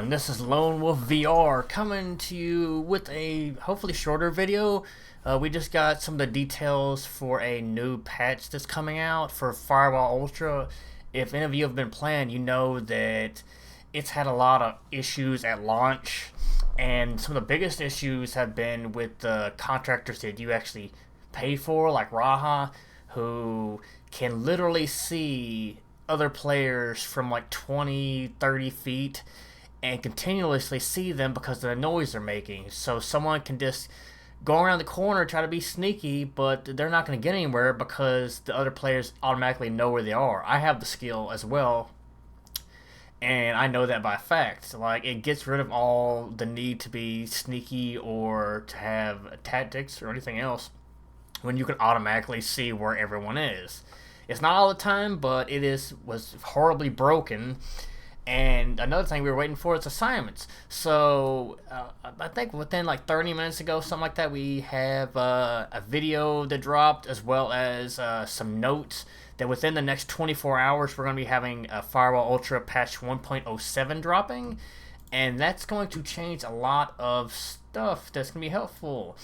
everyone, this is Lone Wolf VR coming to you with a hopefully shorter video. We just got some of the details for a new patch that's coming out for Firewall Ultra. If any of you have been playing, you know that it's had a lot of issues at launch, and some of the biggest issues have been with the contractors that you actually pay for, like Raha, who can literally see other players from like 20, 30 feet and continuously see them because of the noise they're making. So someone can just go around the corner, try to be sneaky, but they're not going to get anywhere because the other players automatically know where they are. I have the skill as well, and I know that by fact. Like, it gets rid of all the need to be sneaky or to have tactics or anything else when you can automatically see where everyone is. It's not all the time, but was horribly broken. And another thing we were waiting for is assignments. So I think within like 30 minutes ago, something like that, we have a video that dropped, as well as some notes that within the next 24 hours we're going to be having a Firewall Ultra patch 1.07 dropping, and that's going to change a lot of stuff that's going to be helpful.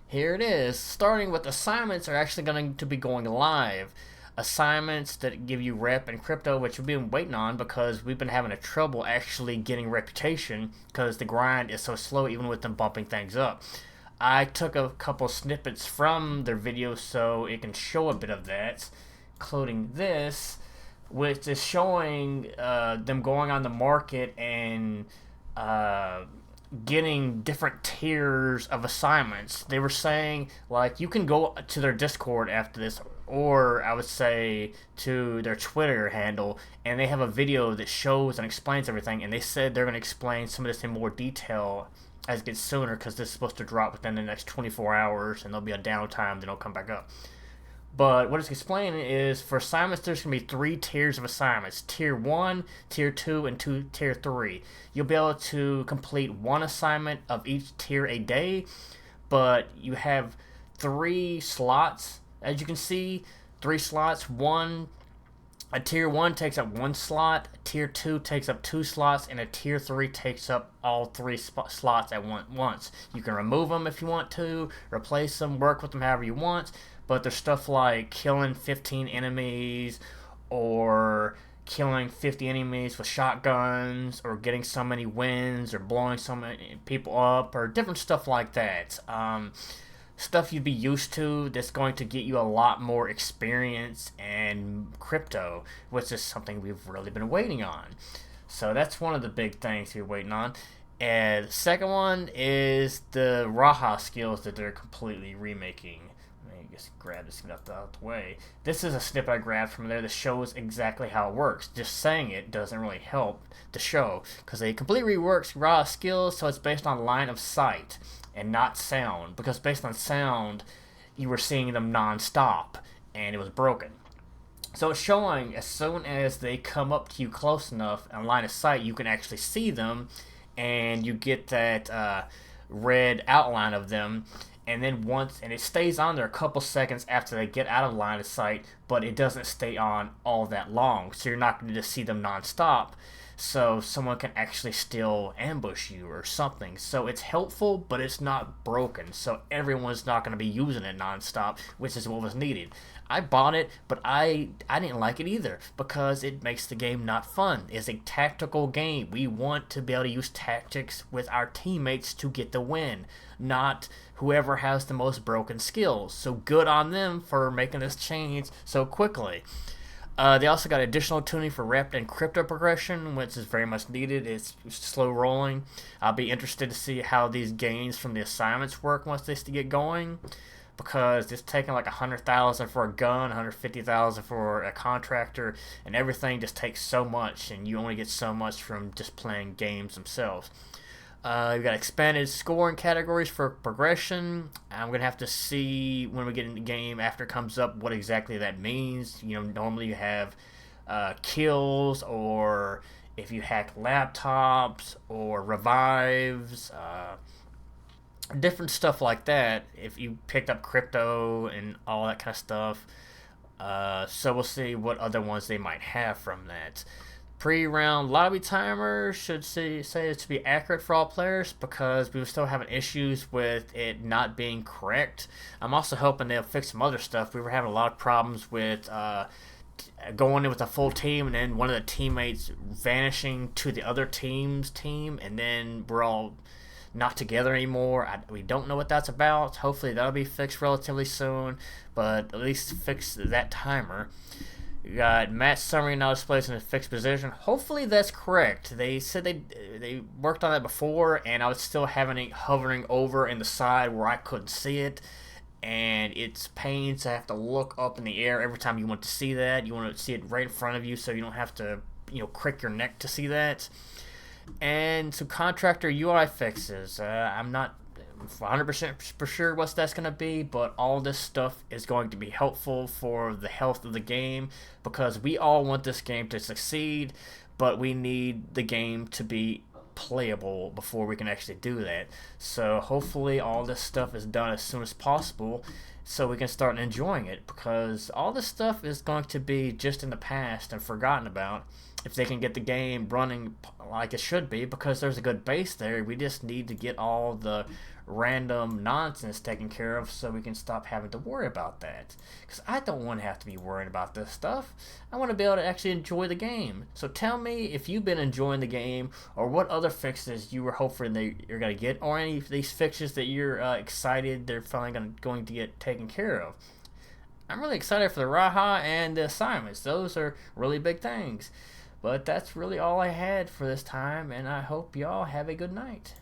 Here it is. Starting with assignments are actually going to be going live. Assignments that give you rep and crypto, which we've been waiting on because we've been having a trouble actually getting reputation because the grind is so slow even with them bumping things up. I took a couple snippets from their video so it can show a bit of that, including this, which is showing them going on the market and getting different tiers of assignments. They were saying, like, you can go to their Discord after this, or I would say to their Twitter handle, and they have a video that shows and explains everything, and they said they're going to explain some of this in more detail as it gets sooner, because this is supposed to drop within the next 24 hours, and there'll be a downtime, then it'll come back up. But what it's explaining is, for assignments, there's going to be 3 tiers of assignments. Tier 1, Tier 2, and Tier 3. You'll be able to complete 1 assignment of each tier a day, but you have 3 slots. As you can see, 3 slots. A Tier 1 takes up 1 slot, a Tier 2 takes up 2 slots, and a Tier 3 takes up all 3 slots at once. You can remove them if you want to, replace them, work with them however you want, but there's stuff like killing 15 enemies, or killing 50 enemies with shotguns, or getting so many wins, or blowing so many people up, or different stuff like that. Stuff you'd be used to that's going to get you a lot more experience and crypto, which is something we've really been waiting on. So that's one of the big things we're waiting on. And the second one is the Raha skills that they're completely remaking. Let me just grab this out the way. This is a snippet I grabbed from there that shows exactly how it works. Just saying it doesn't really help the show, because they completely reworks Raha skills, so it's based on line of sight and not sound, because based on sound you were seeing them non-stop and it was broken. So it's showing as soon as they come up to you close enough in line of sight, you can actually see them, and you get that red outline of them, and then and it stays on there a couple seconds after they get out of line of sight, but it doesn't stay on all that long, so you're not going to just see them non-stop. So someone can actually still ambush you or something. So it's helpful, but it's not broken. So everyone's not going to be using it nonstop, which is what was needed. I bought it, but I didn't like it either, because it makes the game not fun. It's a tactical game. We want to be able to use tactics with our teammates to get the win, not whoever has the most broken skills. So good on them for making this change so quickly. They also got additional tuning for rep and crypto progression, which is very much needed. It's slow rolling. I'll be interested to see how these gains from the assignments work once they get going, because it's taking like 100,000 for a gun, 150,000 for a contractor, and everything just takes so much, and you only get so much from just playing games themselves. We've got expanded scoring categories for progression. I'm going to have to see when we get in the game after it comes up what exactly that means. You know, normally you have kills, or if you hack laptops, or revives, different stuff like that, if you picked up crypto and all that kind of stuff. So we'll see what other ones they might have from that. Pre-round lobby timer should say it to be accurate for all players because we were still having issues with it not being correct. I'm also hoping they'll fix some other stuff. We were having a lot of problems with going in with a full team and then one of the teammates vanishing to the other team's team, and then we're all not together anymore. We don't know what that's about. Hopefully that'll be fixed relatively soon, but at least fix that timer. You got match summary now displays in a fixed position. Hopefully that's correct. They said they worked on that before, and I was still having it hovering over in the side where I couldn't see it, and it's pain to have to look up in the air every time you want to see that. You want to see it right in front of you, so you don't have to crick your neck to see that. And some contractor UI fixes. I'm not 100% for sure what that's going to be, but all this stuff is going to be helpful for the health of the game because we all want this game to succeed, but we need the game to be playable before we can actually do that. So hopefully all this stuff is done as soon as possible so we can start enjoying it, because all this stuff is going to be just in the past and forgotten about if they can get the game running like it should be, because there's a good base there. We just need to get all the random nonsense taken care of so we can stop having to worry about that, because I don't want to have to be worrying about this stuff. I want to be able to actually enjoy the game. So tell me if you've been enjoying the game, or what other fixes you were hoping that you're going to get, or any of these fixes that you're excited they're finally going to get taken care of. I'm really excited for the Raha and the assignments. Those are really big things. But that's really all I had for this time, and I hope y'all have a good night.